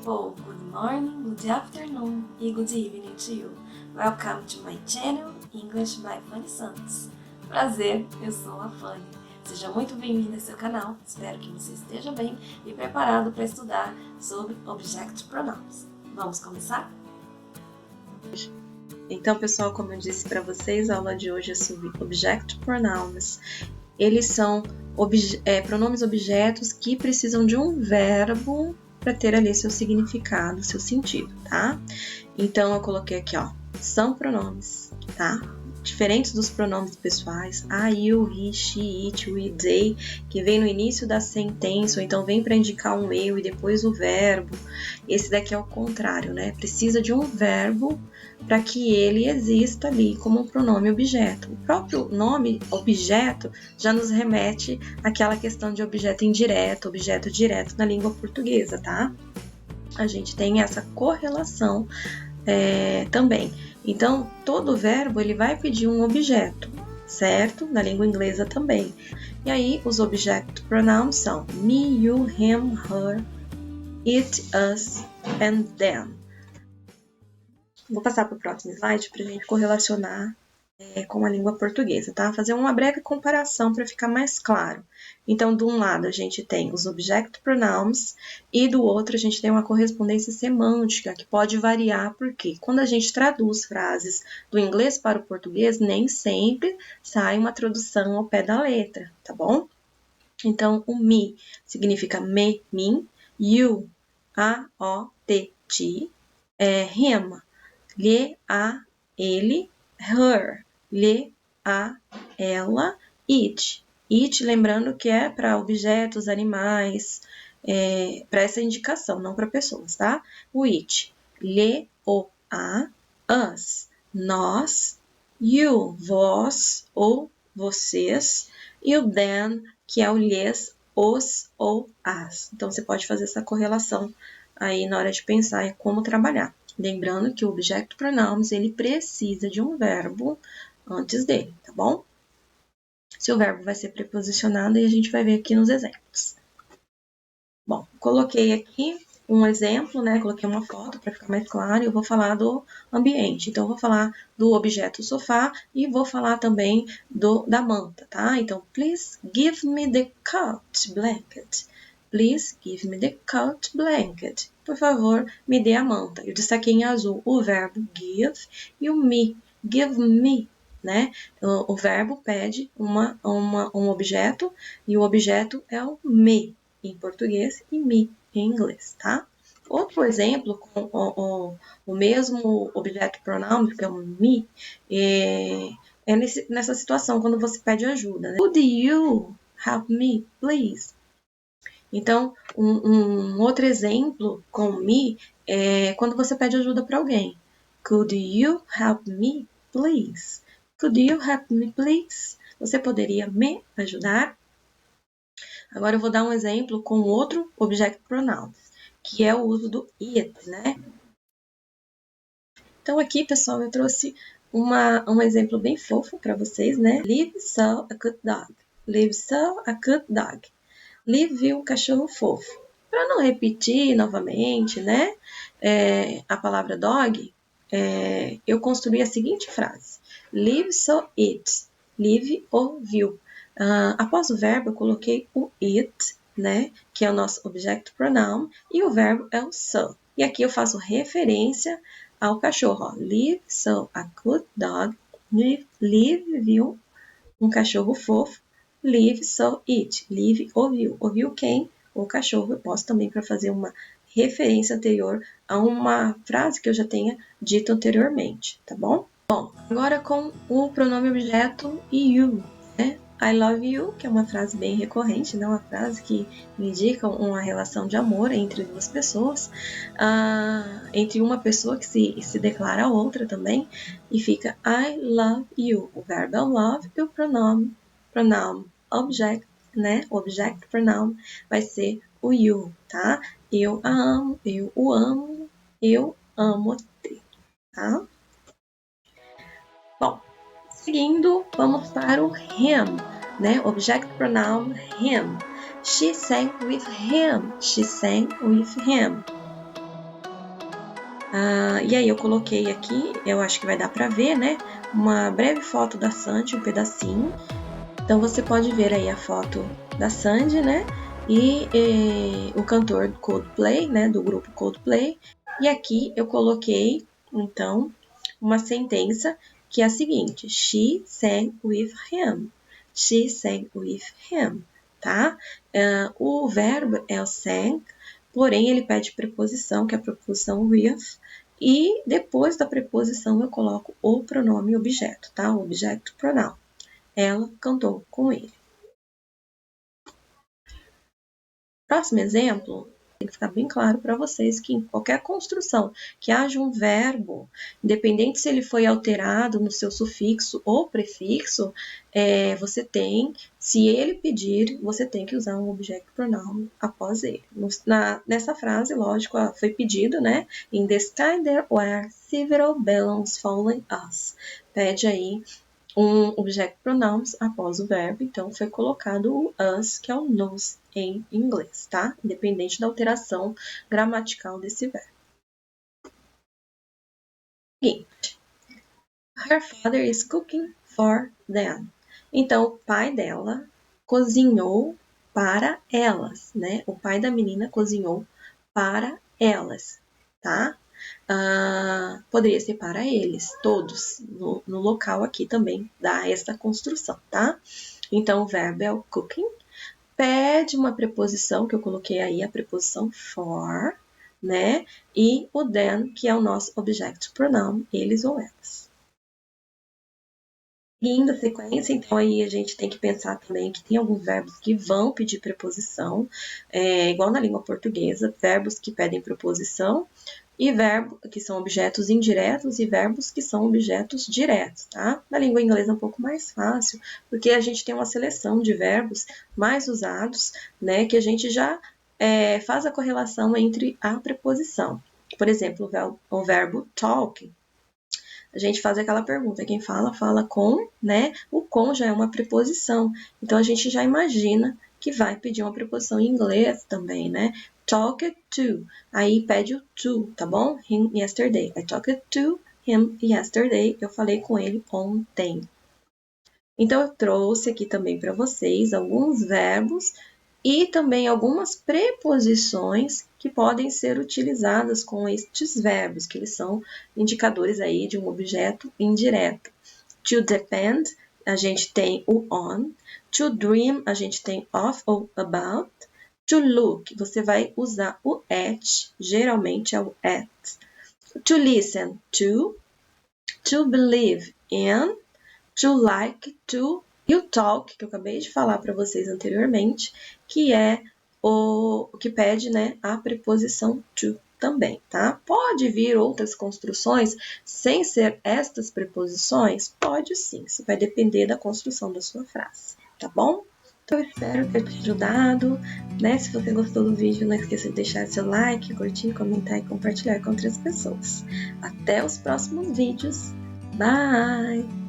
people, good morning, good afternoon e good evening to you. Welcome to my channel, English by Fanny Santos. Prazer, eu sou a Fanny. Seja muito bem-vindo a seu canal, espero que você esteja bem e preparado para estudar sobre Object Pronouns. Vamos começar? Então, pessoal, como eu disse para vocês, a aula de hoje é sobre Object Pronouns. Eles são pronomes objetos que precisam de um verbo para ter ali seu significado, seu sentido, tá? Então, eu coloquei aqui, ó, são pronomes, tá? Diferentes dos pronomes pessoais, I, you, he, she, it, we, they, que vem no início da sentença, ou então vem para indicar um eu e depois o verbo. Esse daqui é o contrário, né? Precisa de um verbo para que ele exista ali como um pronome objeto. O próprio nome objeto já nos remete àquela questão de objeto indireto, objeto direto na língua portuguesa, tá? A gente tem essa correlação também. Então, todo verbo ele vai pedir um objeto, certo? Na língua inglesa também. E aí, os object pronouns são me, you, him, her, it, us and them. Vou passar para o próximo slide para a gente correlacionar com a língua portuguesa, tá? Fazer uma breve comparação para ficar mais claro. Então, de um lado, a gente tem os object pronouns e do outro, a gente tem uma correspondência semântica que pode variar, porque quando a gente traduz frases do inglês para o português, nem sempre sai uma tradução ao pé da letra, tá bom? Então, o me significa me, mim, you, a, o, t, ti, him, lhe, a, ele, her, lhe, a, ela, it. It, lembrando que é para objetos, animais, para essa indicação, não para pessoas, tá? O it, lhe, o, a, us, nós, you, vós ou vocês, e o them, que é o lhes, os ou as. Então, você pode fazer essa correlação aí na hora de pensar em como trabalhar. Lembrando que o object pronouns, ele precisa de um verbo antes dele, tá bom? Se o verbo vai ser preposicionado e a gente vai ver aqui nos exemplos. Bom, coloquei aqui um exemplo, né? Coloquei uma foto para ficar mais claro e eu vou falar do ambiente. Então, eu vou falar do objeto sofá e vou falar também da manta, tá? Então, please give me the coat blanket. Please give me the coat blanket. Por favor, me dê a manta. Eu destaquei em azul o verbo give e o me. Give me, né? O verbo pede um objeto e o objeto é o me em português e me em inglês, tá? Outro exemplo com o mesmo objeto pronoun, que é o me, nessa situação, quando você pede ajuda, né? Could you help me, please? Então, um outro exemplo com me é quando você pede ajuda para alguém. Could you help me, please? Could you help me, please? Você poderia me ajudar? Agora, eu vou dar um exemplo com outro object pronoun, que é o uso do it, né? Então, aqui, pessoal, eu trouxe um exemplo bem fofo para vocês, né? Live saw a cute dog. Live saw a cute dog. Liv viu um cachorro fofo. Para não repetir novamente, né, a palavra dog, eu construí a seguinte frase. Liv saw it. Liv ouviu. Após o verbo, eu coloquei o it, né, que é o nosso object pronoun, e o verbo é o saw. E aqui eu faço referência ao cachorro. Ó. Liv saw a cute dog. Liv viu um cachorro fofo. Liv saw it. Liv ouviu. Ouviu quem? O cachorro. Eu posso também para fazer uma referência anterior a uma frase que eu já tenha dito anteriormente, tá bom? Bom, agora com o pronome objeto you, né? I love you, que é uma frase bem recorrente, né? Uma frase que indica uma relação de amor entre duas pessoas, entre uma pessoa que se declara a outra também, e fica I love you. O verbo é love e o pronoun object, né? O object pronoun vai ser o you, tá? Eu a amo, eu o amo, eu amo-te, tá? Bom, seguindo, vamos para o him, né? Object pronoun him. She sang with him. She sang with him. E aí eu coloquei aqui, eu acho que vai dar para ver, né? Uma breve foto da Sandy, um pedacinho. Então você pode ver aí a foto da Sandy, né? E o cantor Coldplay, né? Do grupo Coldplay. E aqui eu coloquei, então, uma sentença que é a seguinte: She sang with him. She sang with him, tá? O verbo é o sang, porém ele pede preposição, que é a preposição with, e depois da preposição eu coloco o pronome objeto, tá? O object pronoun. Ela cantou com ele. Próximo exemplo, tem que ficar bem claro para vocês que em qualquer construção que haja um verbo, independente se ele foi alterado no seu sufixo ou prefixo, você tem, se ele pedir, você tem que usar um object pronoun após ele. Nessa frase, lógico, foi pedido, né? In the sky there were several balloons following us. Pede aí um object pronouns após o verbo, então foi colocado o us, que é o nos em inglês, tá? Independente da alteração gramatical desse verbo. Seguinte. Her father is cooking for them. Então, o pai dela cozinhou para elas, né? O pai da menina cozinhou para elas, tá? Poderia ser para eles, todos, no local aqui também dá essa construção, tá? Então, o verbo é o cooking, pede uma preposição, que eu coloquei aí, a preposição for, né? E o then, que é o nosso object pronoun, eles ou elas. Seguindo a sequência, então aí a gente tem que pensar também que tem alguns verbos que vão pedir preposição, igual na língua portuguesa, verbos que pedem preposição, e verbos que são objetos indiretos e verbos que são objetos diretos, tá? Na língua inglesa é um pouco mais fácil, porque a gente tem uma seleção de verbos mais usados, né, que a gente já faz a correlação entre a preposição. Por exemplo, o verbo talk, a gente faz aquela pergunta, quem fala, fala com, né? O com já é uma preposição, então a gente já imagina que vai pedir uma preposição em inglês também, né? Talked to, aí pede o to, tá bom? Him yesterday. I talked to him yesterday, eu falei com ele ontem. Então eu trouxe aqui também para vocês alguns verbos e também algumas preposições que podem ser utilizadas com estes verbos, que eles são indicadores aí de um objeto indireto. To depend, a gente tem o on. To dream, a gente tem of ou about. To look, você vai usar o at, geralmente é o at. To listen, to. To believe in. To like, to. E o talk, que eu acabei de falar para vocês anteriormente, que é o que pede, né, a preposição to também, tá? Pode vir outras construções sem ser estas preposições? Pode sim, isso vai depender da construção da sua frase, tá bom? Então, eu espero ter te ajudado, né? Se você gostou do vídeo, não esqueça de deixar seu like, curtir, comentar e compartilhar com outras pessoas. Até os próximos vídeos. Bye!